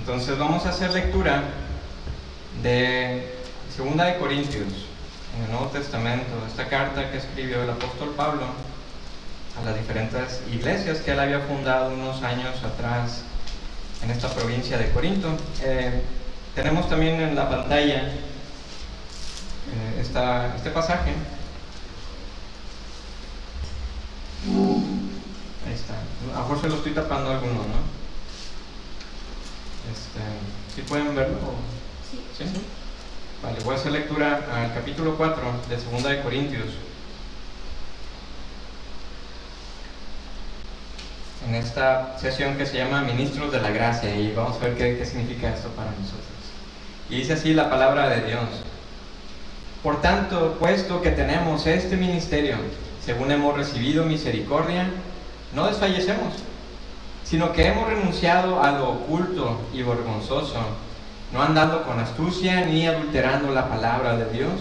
Entonces vamos a hacer lectura de 2 de Corintios, en el Nuevo Testamento, esta carta que escribió el apóstol Pablo a las diferentes iglesias que él había fundado unos años atrás en esta provincia de Corinto. Tenemos también en la pantalla este pasaje. Ahí está. A lo mejor se lo estoy tapando a alguno, ¿no? ¿Sí pueden verlo? ¿Sí? Vale, voy a hacer lectura al capítulo 4 de 2 de Corintios. En esta sesión que se llama Ministros de la Gracia, y vamos a ver qué significa esto para nosotros. Y dice así la palabra de Dios: por tanto, puesto que tenemos este ministerio, según hemos recibido misericordia, no desfallecemos, sino que hemos renunciado a lo oculto y vergonzoso, no andando con astucia ni adulterando la palabra de Dios,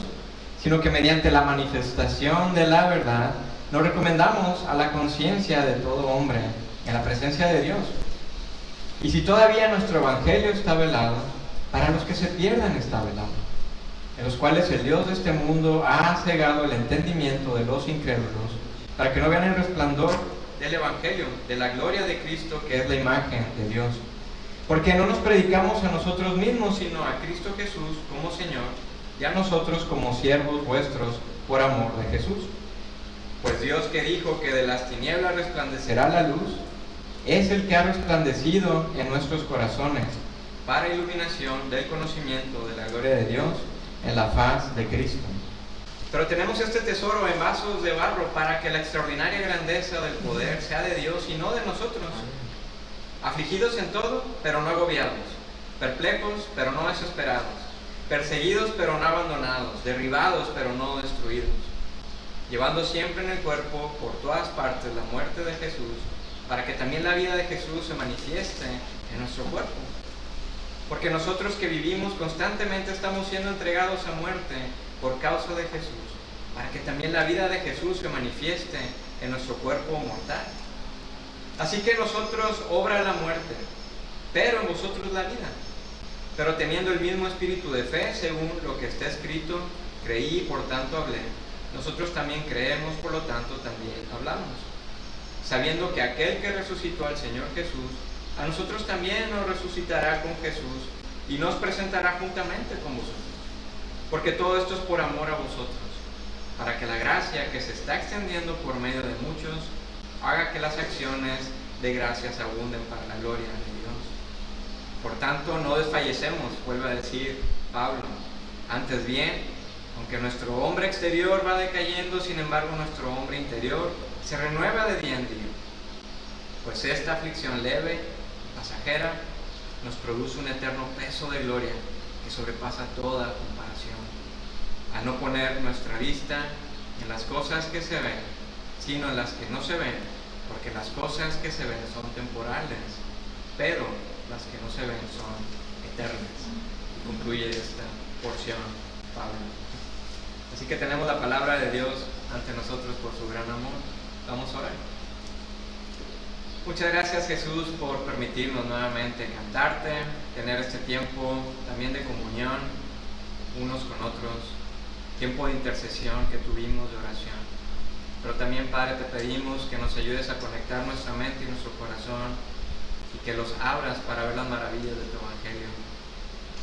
sino que mediante la manifestación de la verdad nos recomendamos a la conciencia de todo hombre en la presencia de Dios. Y si todavía nuestro evangelio está velado, para los que se pierdan está velado, en los cuales el Dios de este mundo ha cegado el entendimiento de los incrédulos, para que no vean el resplandor del evangelio, de la gloria de Cristo, que es la imagen de Dios. Porque no nos predicamos a nosotros mismos, sino a Cristo Jesús como Señor, y a nosotros como siervos vuestros por amor de Jesús. Pues Dios, que dijo que de las tinieblas resplandecerá la luz, es el que ha resplandecido en nuestros corazones para iluminación del conocimiento de la gloria de Dios en la faz de Cristo. Pero tenemos este tesoro en vasos de barro, para que la extraordinaria grandeza del poder sea de Dios y no de nosotros. Afligidos en todo, pero no agobiados; perplejos, pero no desesperados; perseguidos, pero no abandonados; derribados, pero no destruidos; llevando siempre en el cuerpo por todas partes la muerte de Jesús, para que también la vida de Jesús se manifieste en nuestro cuerpo. Porque nosotros que vivimos constantemente estamos siendo entregados a muerte por causa de Jesús, para que también la vida de Jesús se manifieste en nuestro cuerpo mortal. Así que nosotros obra la muerte, pero en vosotros la vida. Pero teniendo el mismo espíritu de fe, según lo que está escrito: creí y por tanto hablé. Nosotros también creemos, por lo tanto también hablamos, sabiendo que aquel que resucitó al Señor Jesús, a nosotros también nos resucitará con Jesús y nos presentará juntamente con vosotros. Porque todo esto es por amor a vosotros, para que la gracia que se está extendiendo por medio de muchos haga que las acciones de gracias abunden para la gloria de Dios. Por tanto, no desfallecemos, vuelve a decir Pablo. Antes bien, aunque nuestro hombre exterior va decayendo, sin embargo nuestro hombre interior se renueva de día en día. Pues esta aflicción leve, pasajera, nos produce un eterno peso de gloria que sobrepasa toda comparación, al no poner nuestra vista en las cosas que se ven, sino en las que no se ven, porque las cosas que se ven son temporales, pero las que no se ven son eternas. Y concluye esta porción Pablo. Así que tenemos la palabra de Dios ante nosotros por su gran amor. Vamos a orar. Muchas gracias, Jesús, por permitirnos nuevamente cantarte, tener este tiempo también de comunión unos con otros, tiempo de intercesión que tuvimos, de oración. Pero también, Padre, te pedimos que nos ayudes a conectar nuestra mente y nuestro corazón, y que los abras para ver las maravillas de tu Evangelio.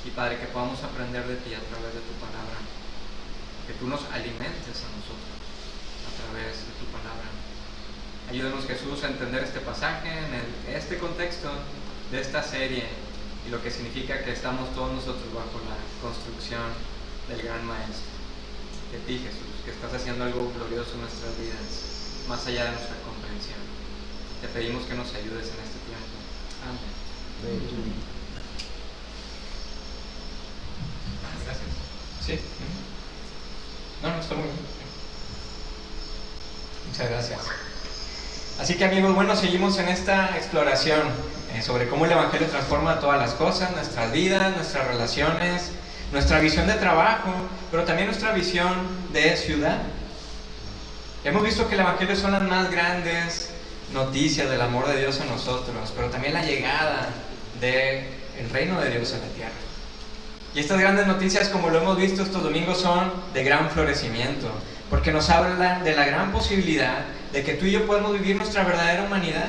Y, Padre, que podamos aprender de ti a través de tu palabra, que tú nos alimentes a nosotros a través de tu palabra. Ayúdanos, Jesús, a entender este pasaje en este contexto de esta serie, y lo que significa que estamos todos nosotros bajo la construcción del gran Maestro, de ti, Jesús, que estás haciendo algo glorioso en nuestras vidas, más allá de nuestra comprensión. Te pedimos que nos ayudes en este tiempo. Amén. Gracias. Sí. No, está muy bien. Muchas gracias. Así que, amigos, bueno, seguimos en esta exploración sobre cómo el Evangelio transforma todas las cosas, nuestras vidas, nuestras relaciones, nuestra visión de trabajo, pero también nuestra visión de ciudad. Hemos visto que el Evangelio son las más grandes noticias del amor de Dios a nosotros, pero también la llegada de el reino de Dios en la tierra. Y estas grandes noticias, como lo hemos visto estos domingos, son de gran florecimiento, porque nos hablan de la gran posibilidad de que tú y yo podemos vivir nuestra verdadera humanidad.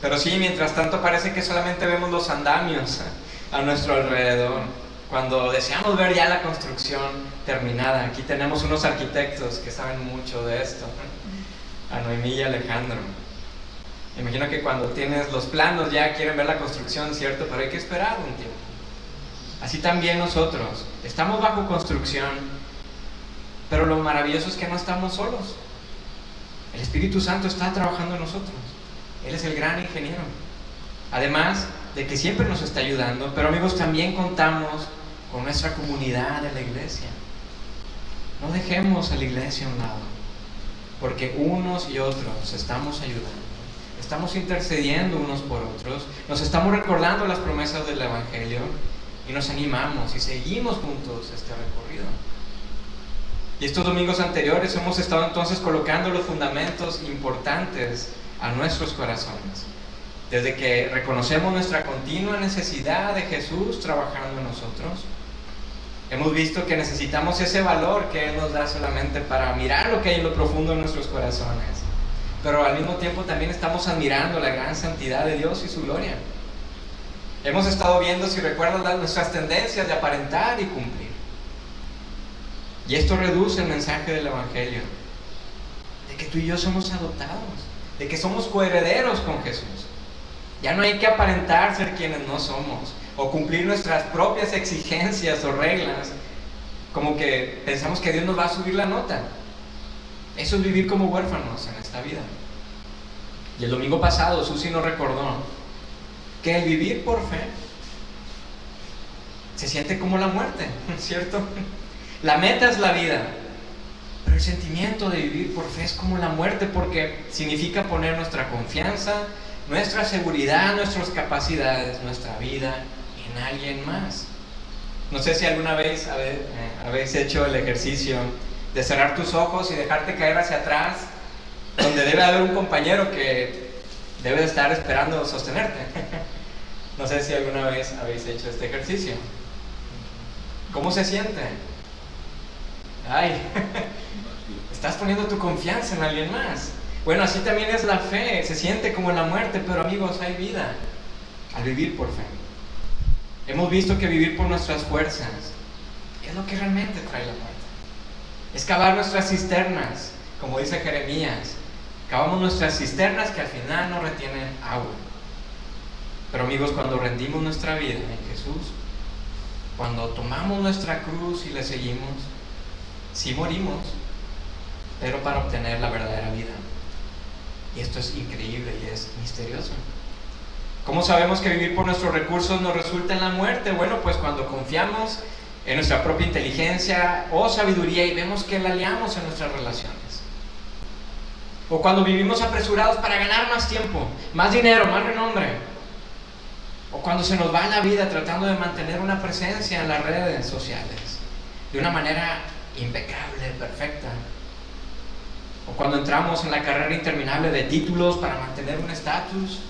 Pero sí, mientras tanto parece que solamente vemos los andamios a nuestro alrededor, cuando deseamos ver ya la construcción terminada. Aquí tenemos unos arquitectos que saben mucho de esto, a Noemí y Alejandro. Imagino que cuando tienes los planos ya quieren ver la construcción, ¿cierto? Pero hay que esperar un tiempo. Así también nosotros, estamos bajo construcción, pero lo maravilloso es que no estamos solos. El Espíritu Santo está trabajando en nosotros. Él es el gran ingeniero. Además de que siempre nos está ayudando, pero amigos, también contamos con nuestra comunidad de la iglesia. No dejemos a la iglesia a un lado, porque unos y otros estamos ayudando. Estamos intercediendo unos por otros, nos estamos recordando las promesas del Evangelio y nos animamos y seguimos juntos este recorrido. Y estos domingos anteriores hemos estado entonces colocando los fundamentos importantes a nuestros corazones. Desde que reconocemos nuestra continua necesidad de Jesús trabajando en nosotros, hemos visto que necesitamos ese valor que Él nos da solamente para mirar lo que hay en lo profundo de nuestros corazones. Pero al mismo tiempo también estamos admirando la gran santidad de Dios y su gloria. Hemos estado viendo, si recuerdan, nuestras tendencias de aparentar y cumplir. Y esto reduce el mensaje del Evangelio, de que tú y yo somos adoptados, de que somos coherederos con Jesús. Ya no hay que aparentar ser quienes no somos, o cumplir nuestras propias exigencias o reglas, como que pensamos que Dios nos va a subir la nota. Eso es vivir como huérfanos en esta vida. Y el domingo pasado Susi nos recordó que el vivir por fe se siente como la muerte, ¿cierto? La meta es la vida, pero el sentimiento de vivir por fe es como la muerte, porque significa poner nuestra confianza, nuestra seguridad, nuestras capacidades, nuestra vida en alguien más. No sé si alguna vez habéis hecho el ejercicio de cerrar tus ojos y dejarte caer hacia atrás, donde debe haber un compañero que debe de estar esperando sostenerte. No sé si alguna vez habéis hecho este ejercicio. ¿Cómo se siente? Ay, estás poniendo tu confianza en alguien más. Bueno, así también es la fe, se siente como en la muerte, pero amigos, hay vida al vivir por fe. Hemos visto que vivir por nuestras fuerzas es lo que realmente trae la muerte. Es cavar nuestras cisternas, como dice Jeremías. Cavamos nuestras cisternas que al final no retienen agua. Pero amigos, cuando rendimos nuestra vida en Jesús, cuando tomamos nuestra cruz y le seguimos, sí morimos, pero para obtener la verdadera vida. Y esto es increíble y es misterioso. ¿Cómo sabemos que vivir por nuestros recursos nos resulta en la muerte? Bueno, pues cuando confiamos en nuestra propia inteligencia o sabiduría y vemos que la liamos en nuestras relaciones. O cuando vivimos apresurados para ganar más tiempo, más dinero, más renombre. O cuando se nos va la vida tratando de mantener una presencia en las redes sociales de una manera impecable, perfecta. O cuando entramos en la carrera interminable de títulos para mantener un estatus.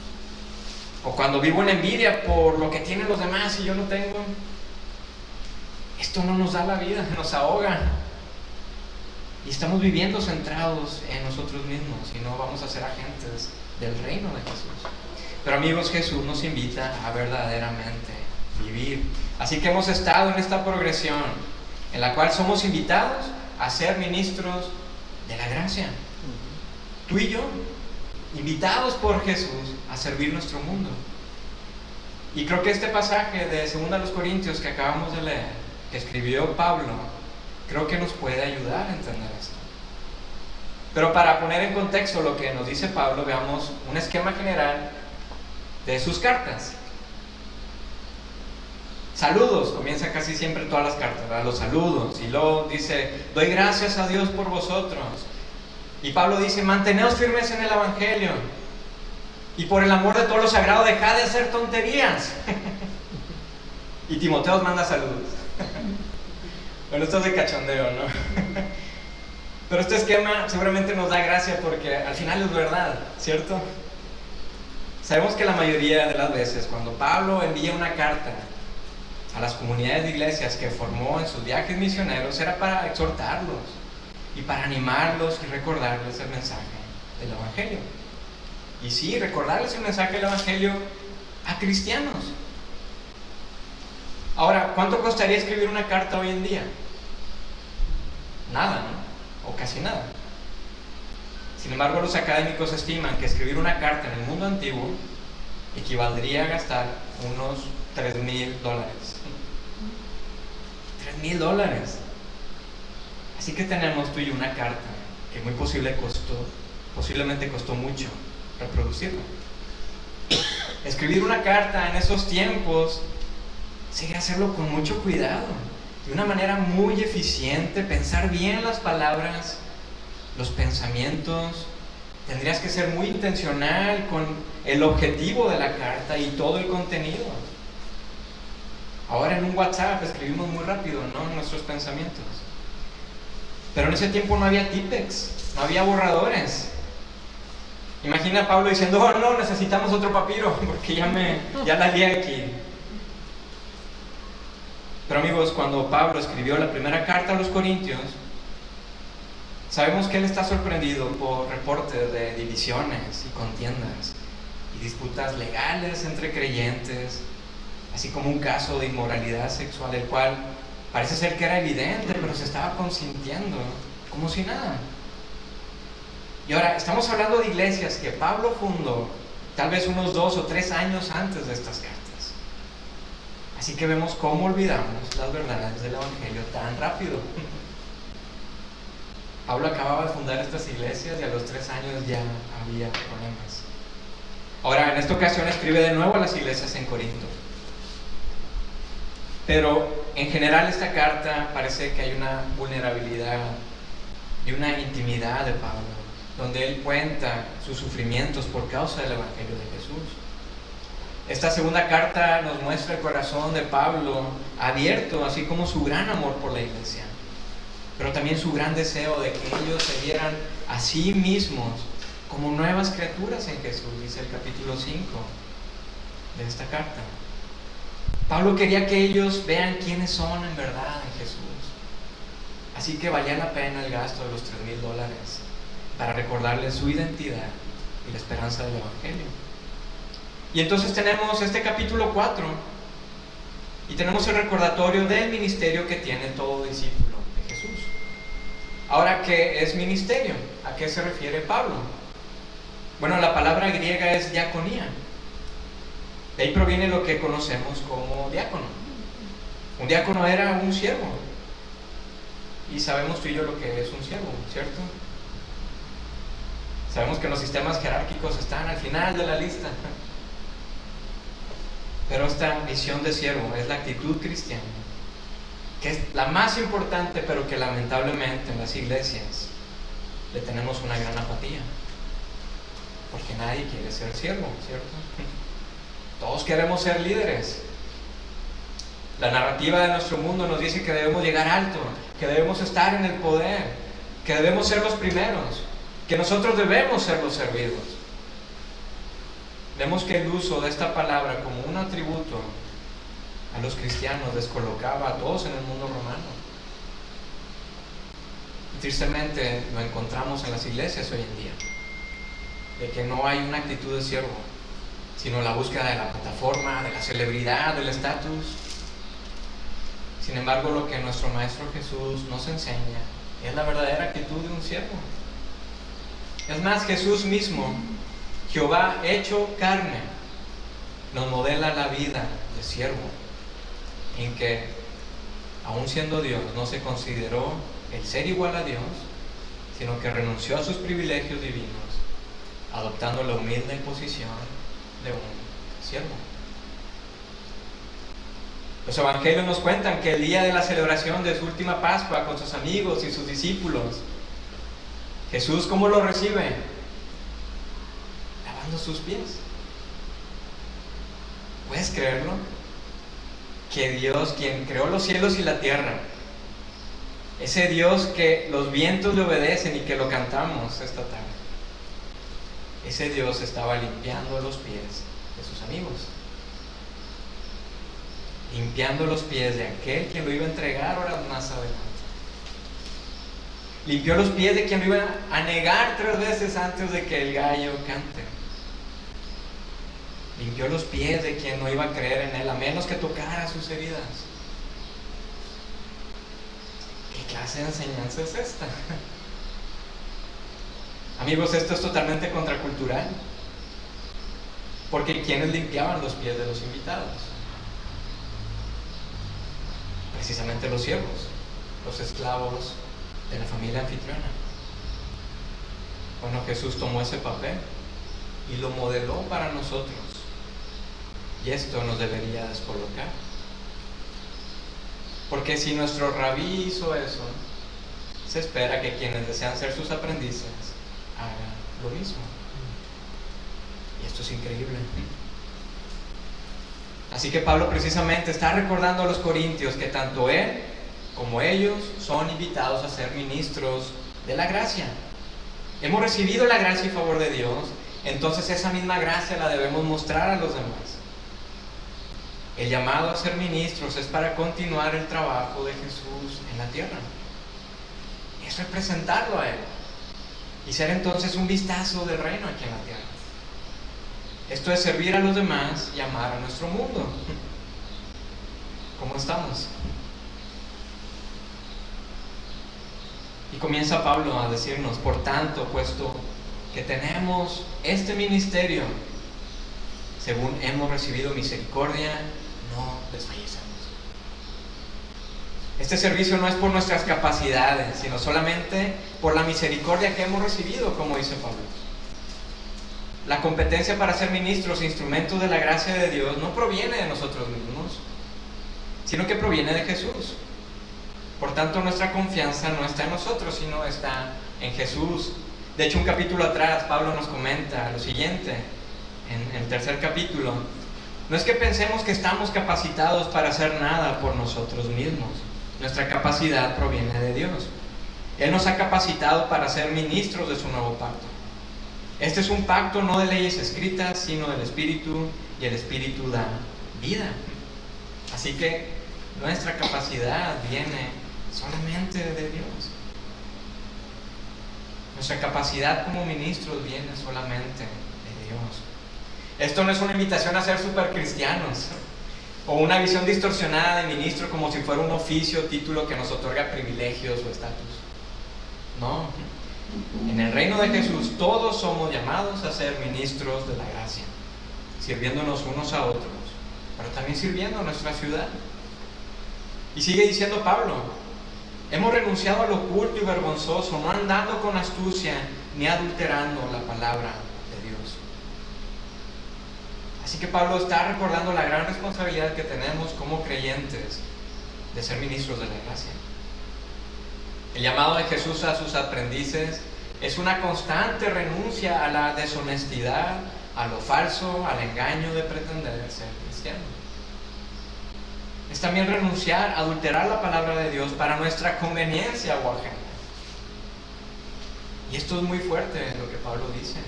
O cuando vivo en envidia por lo que tienen los demás y yo no tengo. Esto no nos da la vida, nos ahoga. Y estamos viviendo centrados en nosotros mismos y no vamos a ser agentes del reino de Jesús. Pero amigos, Jesús nos invita a verdaderamente vivir. Así que hemos estado en esta progresión en la cual somos invitados a ser ministros de la gracia. Tú y yo, invitados por Jesús a servir nuestro mundo. Y creo que este pasaje de 2 Corintios que acabamos de leer, que escribió Pablo, creo que nos puede ayudar a entender esto. Pero para poner en contexto lo que nos dice Pablo, veamos un esquema general de sus cartas. Saludos, comienza casi siempre todas las cartas, ¿verdad? Los saludos, y luego dice, doy gracias a Dios por vosotros. Y Pablo dice, manteneos firmes en el Evangelio, y por el amor de todo lo sagrado, dejad de hacer tonterías. Y Timoteo os manda saludos. Bueno, esto es de cachondeo, ¿no? Pero este esquema seguramente nos da gracia porque al final es verdad, ¿cierto? Sabemos que la mayoría de las veces cuando Pablo envía una carta a las comunidades de iglesias que formó en sus viajes misioneros era para exhortarlos y para animarlos y recordarles el mensaje del Evangelio. Y sí, recordarles el mensaje del Evangelio a cristianos. Ahora, ¿cuánto costaría escribir una carta hoy en día? Nada, ¿no? O casi nada. Sin embargo, los académicos estiman que escribir una carta en el mundo antiguo equivaldría a gastar unos $3,000. $3,000. Así que tenemos tú y yo una carta que muy posiblemente costó mucho reproducirla. Escribir una carta en esos tiempos sería hacerlo con mucho cuidado, de una manera muy eficiente, pensar bien las palabras, los pensamientos. Tendrías que ser muy intencional con el objetivo de la carta y todo el contenido. Ahora en un WhatsApp escribimos muy rápido, ¿no? Nuestros pensamientos. Pero en ese tiempo no había Tipex, no había borradores. Imagina a Pablo diciendo, oh no, necesitamos otro papiro porque ya la lié aquí. Pero amigos, cuando Pablo escribió la primera carta a los Corintios, sabemos que él está sorprendido por reportes de divisiones y contiendas y disputas legales entre creyentes, así como un caso de inmoralidad sexual, el cual parece ser que era evidente, pero se estaba consintiendo como si nada. Y ahora, estamos hablando de iglesias que Pablo fundó tal vez unos 2 o 3 años antes de estas cartas. Así que vemos cómo olvidamos las verdades del Evangelio tan rápido. Pablo acababa de fundar estas iglesias y a los 3 años ya había problemas. Ahora, en esta ocasión escribe de nuevo a las iglesias en Corinto. Pero en general esta carta parece que hay una vulnerabilidad y una intimidad de Pablo, donde él cuenta sus sufrimientos por causa del Evangelio de Jesús. Esta segunda carta nos muestra el corazón de Pablo abierto, así como su gran amor por la iglesia, pero también su gran deseo de que ellos se vieran a sí mismos como nuevas criaturas en Jesús, dice el capítulo 5 de esta carta. Pablo quería que ellos vean quiénes son en verdad en Jesús. Así que valía la pena el gasto de los $3,000 para recordarles su identidad y la esperanza del Evangelio. Y entonces tenemos este capítulo 4 y tenemos el recordatorio del ministerio que tiene todo discípulo de Jesús. Ahora, ¿qué es ministerio? ¿A qué se refiere Pablo? Bueno, la palabra griega es diaconía. De ahí proviene lo que conocemos como diácono. Un diácono era un siervo. Y sabemos tú y yo lo que es un siervo, ¿cierto? Sabemos que los sistemas jerárquicos están al final de la lista. Pero esta misión de siervo es la actitud cristiana, que es la más importante, pero que lamentablemente en las iglesias le tenemos una gran apatía. Porque nadie quiere ser siervo, ¿cierto? Todos queremos ser líderes. La narrativa de nuestro mundo nos dice que debemos llegar alto, que debemos estar en el poder, que debemos ser los primeros, que nosotros debemos ser los servidos. Vemos que el uso de esta palabra como un atributo a los cristianos descolocaba a todos en el mundo romano. Y tristemente lo encontramos en las iglesias hoy en día, de que no hay una actitud de siervo, sino la búsqueda de la plataforma, de la celebridad, del estatus. Sin embargo, lo que nuestro Maestro Jesús nos enseña es la verdadera actitud de un siervo. Es más, Jesús mismo, Jehová hecho carne, nos modela la vida de siervo, en que, aun siendo Dios, no se consideró el ser igual a Dios, sino que renunció a sus privilegios divinos, adoptando la humilde posición de un siervo. Los evangelios nos cuentan que el día de la celebración de su última Pascua con sus amigos y sus discípulos, Jesús, ¿cómo lo recibe? Lavando sus pies. ¿Puedes creerlo? Que Dios, quien creó los cielos y la tierra, ese Dios que los vientos le obedecen y que lo cantamos esta tarde, ese Dios estaba limpiando los pies de sus amigos, limpiando los pies de aquel que lo iba a entregar horas más adelante. Limpió los pies de quien lo iba a negar 3 veces antes de que el gallo cante. Limpió los pies de quien no iba a creer en él a menos que tocara sus heridas. ¿Qué clase de enseñanza es esta? Amigos, esto es totalmente contracultural. Porque ¿quiénes limpiaban los pies de los invitados? Precisamente los siervos, los esclavos de la familia anfitriona. Bueno, Jesús tomó ese papel y lo modeló para nosotros. Y esto nos debería descolocar. Porque si nuestro rabí hizo eso, se espera que quienes desean ser sus aprendices hagan lo mismo. Y esto es increíble. Así que Pablo precisamente está recordando a los corintios que tanto él como ellos son invitados a ser ministros de la gracia. Hemos recibido la gracia y favor de Dios, entonces esa misma gracia la debemos mostrar a los demás. El llamado a ser ministros es para continuar el trabajo de Jesús en la tierra. Es representarlo a Él y ser entonces un vistazo del reino aquí en la tierra. Esto es servir a los demás y amar a nuestro mundo. ¿Cómo estamos? Y comienza Pablo a decirnos: por tanto, puesto que tenemos este ministerio, según hemos recibido misericordia, no desfallecemos. Este servicio no es por nuestras capacidades, sino solamente por la misericordia que hemos recibido, como dice Pablo. La competencia para ser ministros e instrumentos de la gracia de Dios no proviene de nosotros mismos, sino que proviene de Jesús. Por tanto, nuestra confianza no está en nosotros, sino está en Jesús. De hecho, un capítulo atrás, Pablo nos comenta lo siguiente, en el 3er capítulo: no es que pensemos que estamos capacitados para hacer nada por nosotros mismos. Nuestra capacidad proviene de Dios. Él nos ha capacitado para ser ministros de su nuevo pacto. Este es un pacto no de leyes escritas, sino del Espíritu, y el Espíritu da vida. Así que nuestra capacidad viene solamente de Dios. Nuestra capacidad como ministros viene solamente de Dios. Esto no es una invitación a ser supercristianos o una visión distorsionada de ministro como si fuera un oficio o título que nos otorga privilegios o estatus. No. En el reino de Jesús todos somos llamados a ser ministros de la gracia, sirviéndonos unos a otros, pero también sirviendo a nuestra ciudad. Y sigue diciendo Pablo: hemos renunciado a lo oculto y vergonzoso, no andando con astucia ni adulterando la palabra de Dios. Así que Pablo está recordando la gran responsabilidad que tenemos como creyentes de ser ministros de la gracia. El llamado de Jesús a sus aprendices es una constante renuncia a la deshonestidad, a lo falso, al engaño de pretender ser cristiano. Es también renunciar a adulterar la palabra de Dios para nuestra conveniencia o agenda. Y esto es muy fuerte lo que Pablo dice,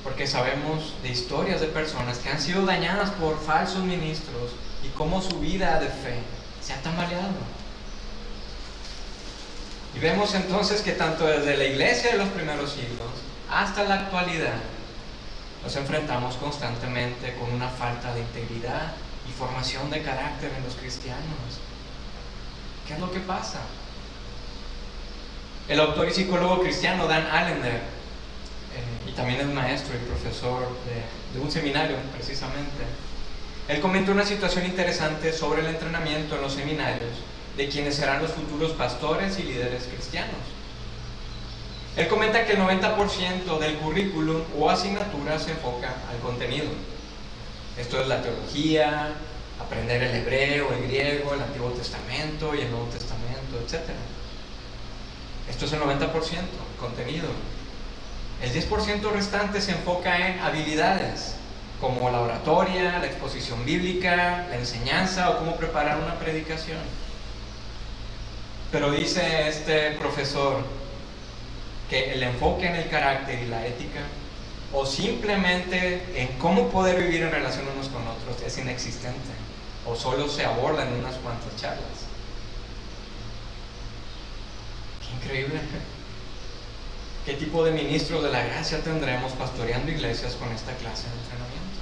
porque sabemos de historias de personas que han sido dañadas por falsos ministros y cómo su vida de fe se ha tambaleado. Y vemos entonces que tanto desde la iglesia de los primeros siglos hasta la actualidad nos enfrentamos constantemente con una falta de integridad y formación de carácter en los cristianos. ¿Qué es lo que pasa? El autor y psicólogo cristiano Dan Allender, y también es maestro y profesor de un seminario precisamente, él comenta una situación interesante sobre el entrenamiento en los seminarios de quienes serán los futuros pastores y líderes cristianos. Él comenta que el 90% del currículum o asignatura se enfoca al contenido. Esto es la teología, aprender el hebreo, el griego, el Antiguo Testamento y el Nuevo Testamento, etc. Esto es el 90%, el contenido. El 10% restante se enfoca en habilidades, como la oratoria, la exposición bíblica, la enseñanza o cómo preparar una predicación. Pero dice este profesor que el enfoque en el carácter y la ética, o simplemente en cómo poder vivir en relación unos con otros, es inexistente, o solo se aborda en unas cuantas charlas. ¡Qué increíble! ¿Qué tipo de ministros de la gracia tendremos pastoreando iglesias con esta clase de entrenamiento?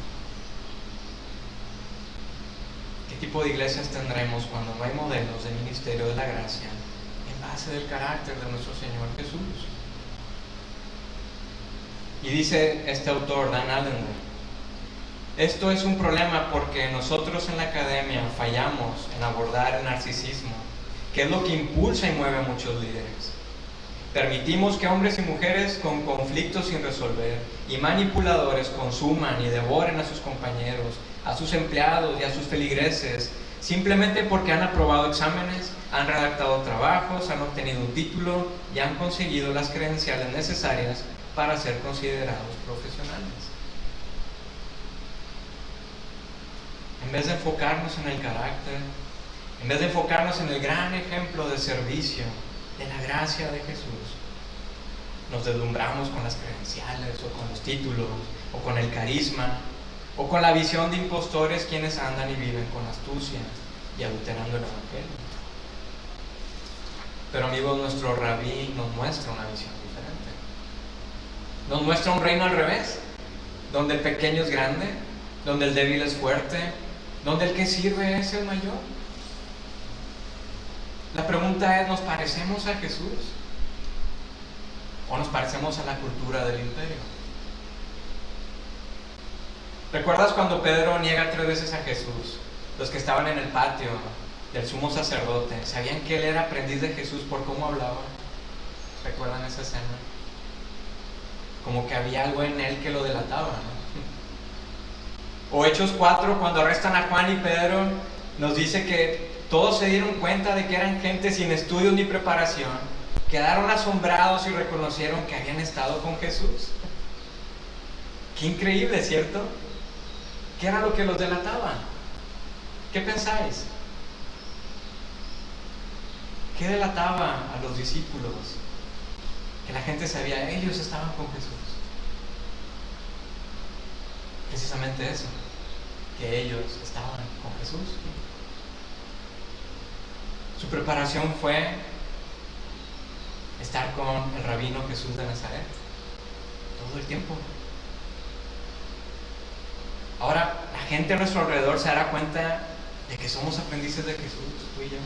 ¿Qué tipo de iglesias tendremos cuando no hay modelos de ministerio de la gracia en base del carácter de nuestro Señor Jesús? Y dice este autor, Dan Allender, esto es un problema porque nosotros en la academia fallamos en abordar el narcisismo, que es lo que impulsa y mueve a muchos líderes. Permitimos que hombres y mujeres con conflictos sin resolver y manipuladores consuman y devoren a sus compañeros, a sus empleados y a sus feligreses, simplemente porque han aprobado exámenes, han redactado trabajos, han obtenido un título y han conseguido las credenciales necesarias para ser considerados profesionales. En vez de enfocarnos en el carácter, en vez de enfocarnos en el gran ejemplo de servicio, de la gracia de Jesús, nos deslumbramos con las credenciales o con los títulos o con el carisma o con la visión de impostores quienes andan y viven con astucia y adulterando el evangelio. Pero amigos, nuestro rabí nos muestra una visión diferente. Nos muestra un reino al revés, donde el pequeño es grande, donde el débil es fuerte, donde el que sirve es el mayor. La pregunta es, ¿nos parecemos a Jesús? ¿O nos parecemos a la cultura del imperio? ¿Recuerdas cuando Pedro niega 3 veces a Jesús? Los que estaban en el patio del sumo sacerdote sabían que él era aprendiz de Jesús por cómo hablaba. ¿Recuerdan esa escena? Como que había algo en él que lo delataba, ¿no? O Hechos 4, cuando arrestan a Juan y Pedro, nos dice que todos se dieron cuenta de que eran gente sin estudios ni preparación, quedaron asombrados y reconocieron que habían estado con Jesús. Qué increíble, ¿cierto? ¿Qué era lo que los delataba? ¿Qué pensáis? ¿Qué delataba a los discípulos? Que la gente sabía, ellos estaban con Jesús. Precisamente eso, que ellos estaban con Jesús. Su preparación fue estar con el rabino Jesús de Nazaret todo el tiempo. Ahora, la gente a nuestro alrededor se dará cuenta de que somos aprendices de Jesús, tú y yo.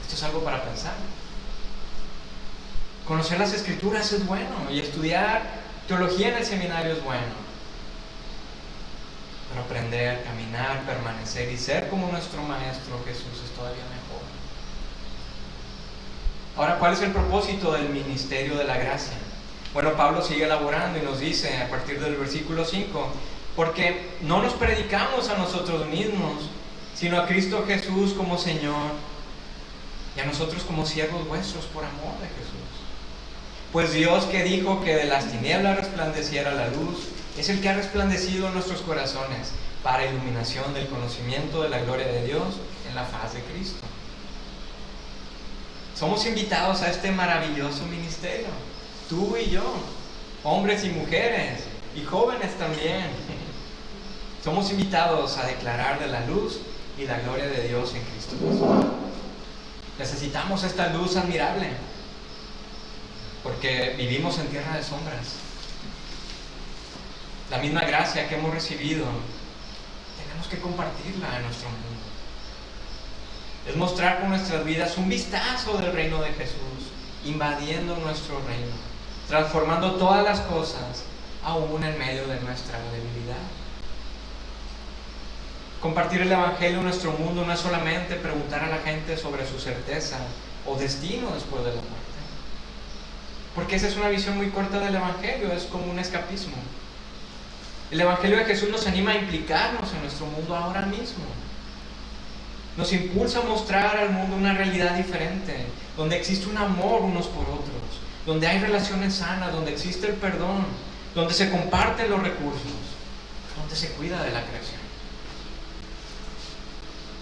Esto es algo para pensar. Conocer las Escrituras es bueno y estudiar teología en el seminario es bueno. Pero aprender, caminar, permanecer y ser como nuestro Maestro Jesús es todavía mejor. Ahora, ¿cuál es el propósito del ministerio de la gracia? Bueno, Pablo sigue elaborando y nos dice a partir del versículo 5, porque no nos predicamos a nosotros mismos, sino a Cristo Jesús como Señor y a nosotros como siervos vuestros por amor de Jesús. Pues Dios, que dijo que de las tinieblas resplandeciera la luz, es el que ha resplandecido en nuestros corazones para iluminación del conocimiento de la gloria de Dios en la faz de Cristo. Somos invitados a este maravilloso ministerio, tú y yo, hombres y mujeres, y jóvenes también. Somos invitados a declarar de la luz y la gloria de Dios en Cristo Jesús. Necesitamos esta luz admirable, porque vivimos en tierra de sombras. La misma gracia que hemos recibido, tenemos que compartirla en nuestro mundo. Es mostrar con nuestras vidas un vistazo del reino de Jesús, invadiendo nuestro reino, transformando todas las cosas, aún en medio de nuestra debilidad. Compartir el Evangelio en nuestro mundo no es solamente preguntar a la gente sobre su certeza o destino después de la muerte, porque esa es una visión muy corta del Evangelio, es como un escapismo. El Evangelio de Jesús nos anima a implicarnos en nuestro mundo ahora mismo. Nos impulsa a mostrar al mundo una realidad diferente, donde existe un amor unos por otros, donde hay relaciones sanas, donde existe el perdón, donde se comparten los recursos, donde se cuida de la creación.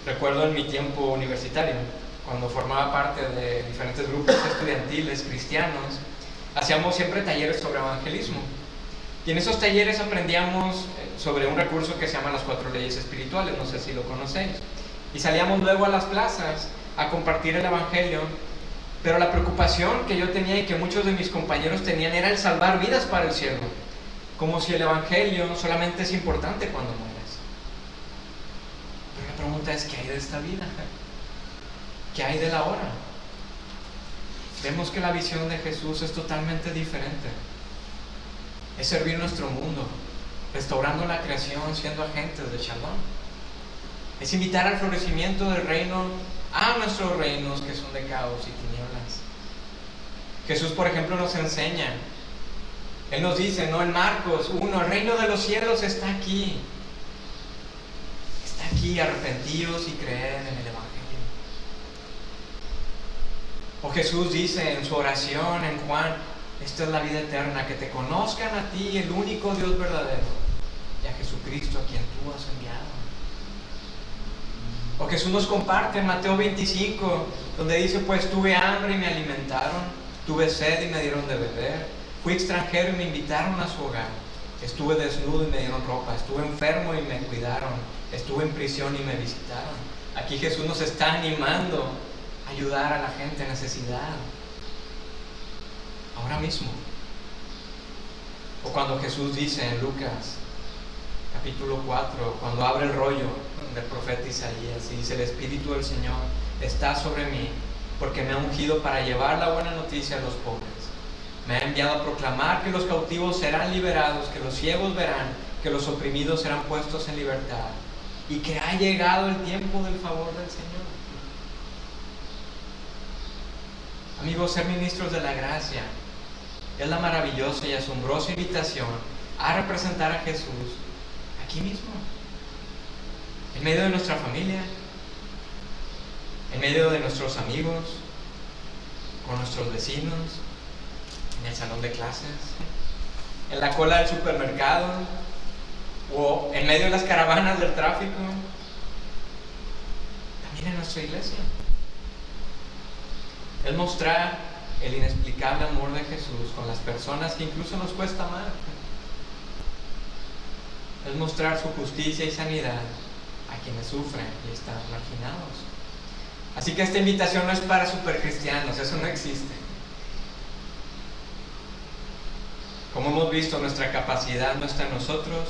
Recuerdo en mi tiempo universitario, cuando formaba parte de diferentes grupos estudiantiles cristianos, hacíamos siempre talleres sobre evangelismo. Y en esos talleres aprendíamos sobre un recurso que se llama las 4 leyes espirituales, no sé si lo conocéis. Y salíamos luego a las plazas a compartir el evangelio, pero la preocupación que yo tenía y que muchos de mis compañeros tenían era el salvar vidas para el cielo, como si el evangelio solamente es importante cuando mueres. Pero la pregunta es, ¿qué hay de esta vida? ¿Qué hay de la hora? Vemos que la visión de Jesús es totalmente diferente. Es servir nuestro mundo, restaurando la creación, siendo agentes de Shalom. Es invitar al florecimiento del reino a nuestros reinos que son de caos y tinieblas. Jesús, por ejemplo, nos enseña. Él nos dice, ¿no? En Marcos 1, el reino de los cielos está aquí. Está aquí, arrepentidos y creed en el evangelio. O Jesús dice en su oración en Juan, esta es la vida eterna, que te conozcan a ti, el único Dios verdadero, y a Jesucristo a quien tú has enviado. O Jesús nos comparte en Mateo 25, donde dice, pues tuve hambre y me alimentaron, tuve sed y me dieron de beber, fui extranjero y me invitaron a su hogar, estuve desnudo y me dieron ropa, estuve enfermo y me cuidaron, estuve en prisión y me visitaron. Aquí Jesús nos está animando a ayudar a la gente en necesidad. Ahora mismo. O cuando Jesús dice en Lucas capítulo 4, cuando abre el rollo del profeta Isaías y dice, el Espíritu del Señor está sobre mí porque me ha ungido para llevar la buena noticia a los pobres. Me ha enviado a proclamar que los cautivos serán liberados, que los ciegos verán, que los oprimidos serán puestos en libertad y que ha llegado el tiempo del favor del Señor. Amigos, ser ministros de la gracia es la maravillosa y asombrosa invitación a representar a Jesús aquí mismo, en medio de nuestra familia, en medio de nuestros amigos, con nuestros vecinos, en el salón de clases, en la cola del supermercado o en medio de las caravanas del tráfico, también en nuestra iglesia. Es mostrar el inexplicable amor de Jesús con las personas que incluso nos cuesta amar. Es mostrar su justicia y sanidad a quienes sufren y están marginados. Así que esta invitación no es para supercristianos, eso no existe. Como hemos visto, nuestra capacidad no está en nosotros,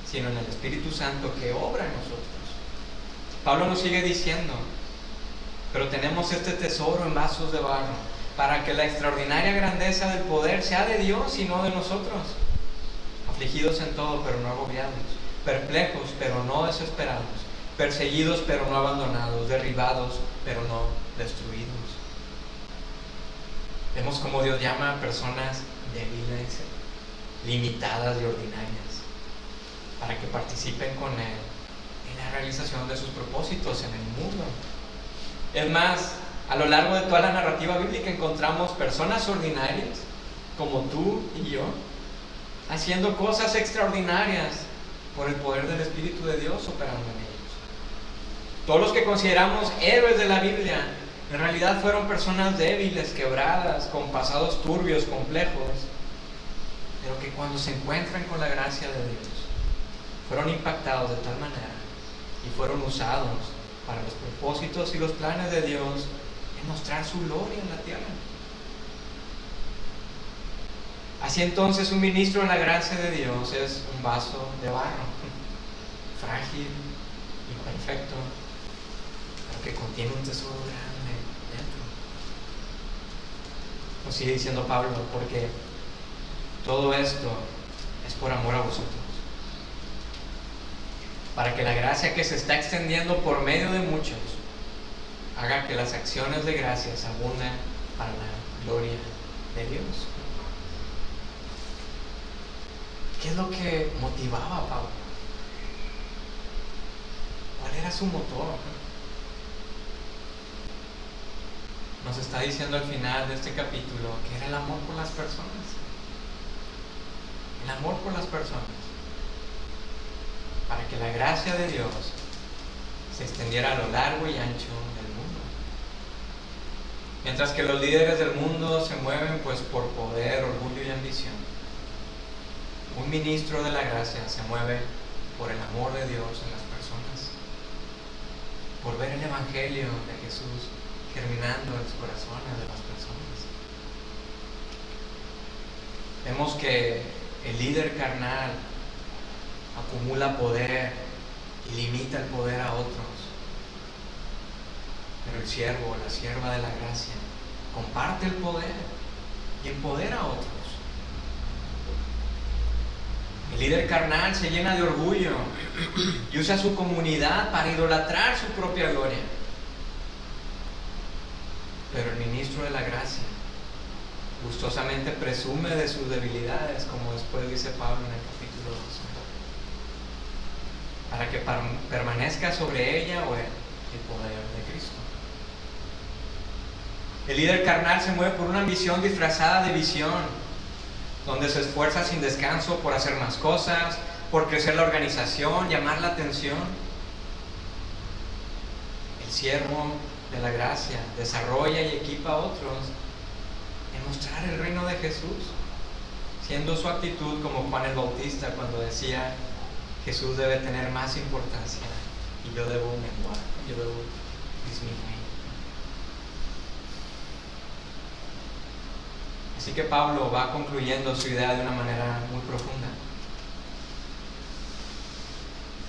sino en el Espíritu Santo que obra en nosotros. Pablo nos sigue diciendo, pero tenemos este tesoro en vasos de barro, para que la extraordinaria grandeza del poder sea de Dios y no de nosotros. Afligidos en todo, pero no agobiados, perplejos, pero no desesperados, perseguidos, pero no abandonados, derribados, pero no destruidos. Vemos cómo Dios llama a personas débiles, limitadas y ordinarias, para que participen con Él en la realización de sus propósitos en el mundo. Es más, a lo largo de toda la narrativa bíblica encontramos personas ordinarias, como tú y yo, haciendo cosas extraordinarias por el poder del Espíritu de Dios operando en ellos. Todos los que consideramos héroes de la Biblia, en realidad fueron personas débiles, quebradas, con pasados turbios, complejos, pero que cuando se encuentran con la gracia de Dios, fueron impactados de tal manera y fueron usados para los propósitos y los planes de Dios en mostrar su gloria en la tierra. Así entonces un ministro en la gracia de Dios es un vaso de barro, frágil, imperfecto, pero que contiene un tesoro grande dentro. Nos sigue diciendo Pablo, porque todo esto es por amor a vosotros, para que la gracia que se está extendiendo por medio de muchos haga que las acciones de gracias abunden para la gloria de Dios. ¿Qué es lo que motivaba a Pablo? ¿Cuál era su motor? Nos está diciendo al final de este capítulo que era el amor por las personas. El amor por las personas. Para que la gracia de Dios se extendiera a lo largo y ancho del mundo. Mientras que los líderes del mundo se mueven pues por poder, orgullo y ambición, un ministro de la gracia se mueve por el amor de Dios en las personas, por ver el Evangelio de Jesús germinando en los corazones de las personas. Vemos que el líder carnal acumula poder y limita el poder a otros, pero el siervo o la sierva de la gracia comparte el poder y empodera a otros. El líder carnal se llena de orgullo y usa su comunidad para idolatrar su propia gloria. Pero el ministro de la gracia gustosamente presume de sus debilidades, como después dice Pablo en el capítulo 12, para que permanezca sobre ella o el poder de Cristo. El líder carnal se mueve por una ambición disfrazada de visión, donde se esfuerza sin descanso por hacer más cosas, por crecer la organización, llamar la atención. El siervo de la gracia desarrolla y equipa a otros en mostrar el reino de Jesús, siendo su actitud como Juan el Bautista cuando decía: Jesús debe tener más importancia y yo debo menguar, yo debo disminuir. Así que Pablo va concluyendo su idea de una manera muy profunda.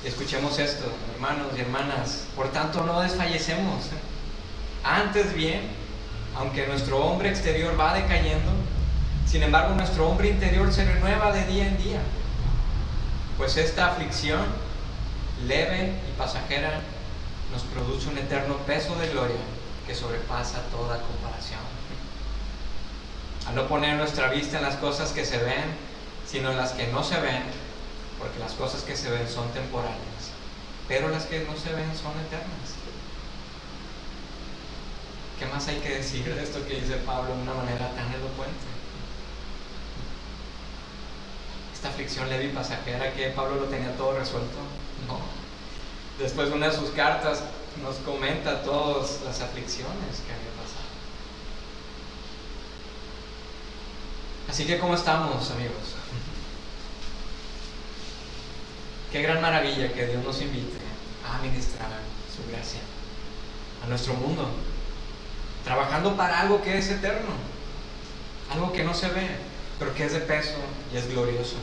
Y escuchemos esto, hermanos y hermanas: por tanto no desfallecemos. Antes bien, aunque nuestro hombre exterior va decayendo, sin embargo nuestro hombre interior se renueva de día en día. Pues esta aflicción, leve y pasajera, nos produce un eterno peso de gloria que sobrepasa toda comparación. A no poner nuestra vista en las cosas que se ven, sino en las que no se ven, porque las cosas que se ven son temporales, pero las que no se ven son eternas. ¿Qué más hay que decir de esto que dice Pablo de una manera tan elocuente? Esta aflicción leve y pasajera, que Pablo lo tenía todo resuelto. No. Después de una de sus cartas nos comenta todas las aflicciones que había pasado. Así que, ¿cómo estamos, amigos? Qué gran maravilla que Dios nos invite a administrar su gracia a nuestro mundo, trabajando para algo que es eterno, algo que no se ve, pero que es de peso y es glorioso.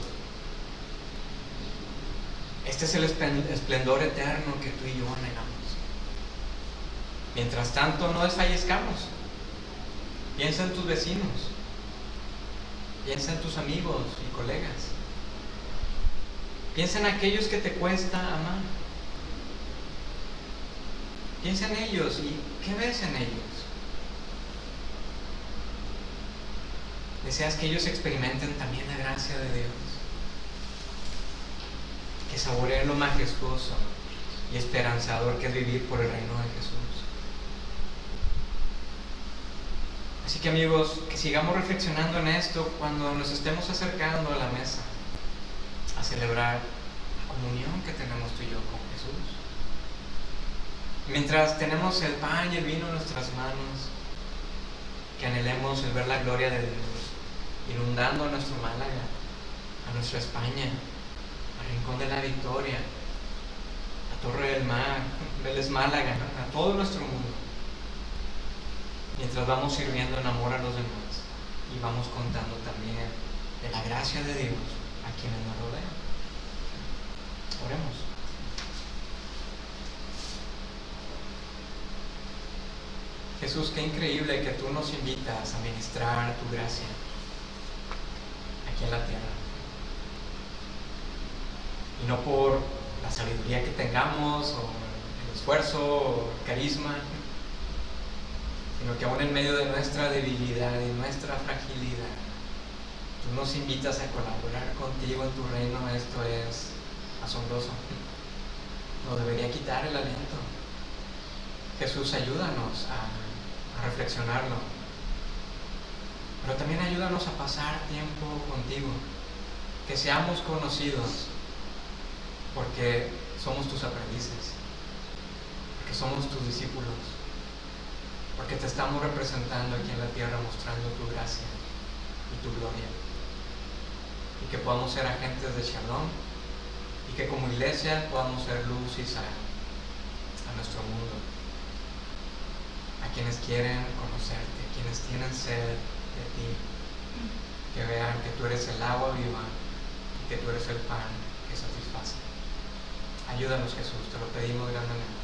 Este es el esplendor eterno que tú y yo anhelamos. Mientras tanto, no desfallezcamos. Piensa en tus vecinos, piensa en tus amigos y colegas, piensa en aquellos que te cuesta amar. Piensa en ellos y ¿qué ves en ellos? ¿Deseas que ellos experimenten también la gracia de Dios? Que saboreen lo majestuoso y esperanzador que es vivir por el reino de Jesús. Así que, amigos, que sigamos reflexionando en esto cuando nos estemos acercando a la mesa a celebrar la comunión que tenemos tú y yo con Jesús. Mientras tenemos el pan y el vino en nuestras manos, que anhelemos el ver la gloria de Dios inundando a nuestro Málaga, a nuestra España, al Rincón de la Victoria, a Torre del Mar, Vélez Málaga, a todo nuestro mundo. Mientras vamos sirviendo en amor a los demás y vamos contando también de la gracia de Dios a quienes nos rodean. Oremos. Jesús, qué increíble que tú nos invitas a ministrar tu gracia aquí en la tierra. Y no por la sabiduría que tengamos, o el esfuerzo, o el carisma, sino que aún en medio de nuestra debilidad y nuestra fragilidad, tú nos invitas a colaborar contigo en tu reino. Esto es asombroso. Nos debería quitar el aliento. Jesús, ayúdanos a reflexionarlo, pero también ayúdanos a pasar tiempo contigo, que seamos conocidos, porque somos tus aprendices, porque somos tus discípulos, porque te estamos representando aquí en la tierra, mostrando tu gracia y tu gloria. Y que podamos ser agentes de Shalom, y que como iglesia podamos ser luz y sal a nuestro mundo, a quienes quieren conocerte, a quienes tienen sed de ti, que vean que tú eres el agua viva y que tú eres el pan que satisface. Ayúdanos, Jesús, te lo pedimos grandemente.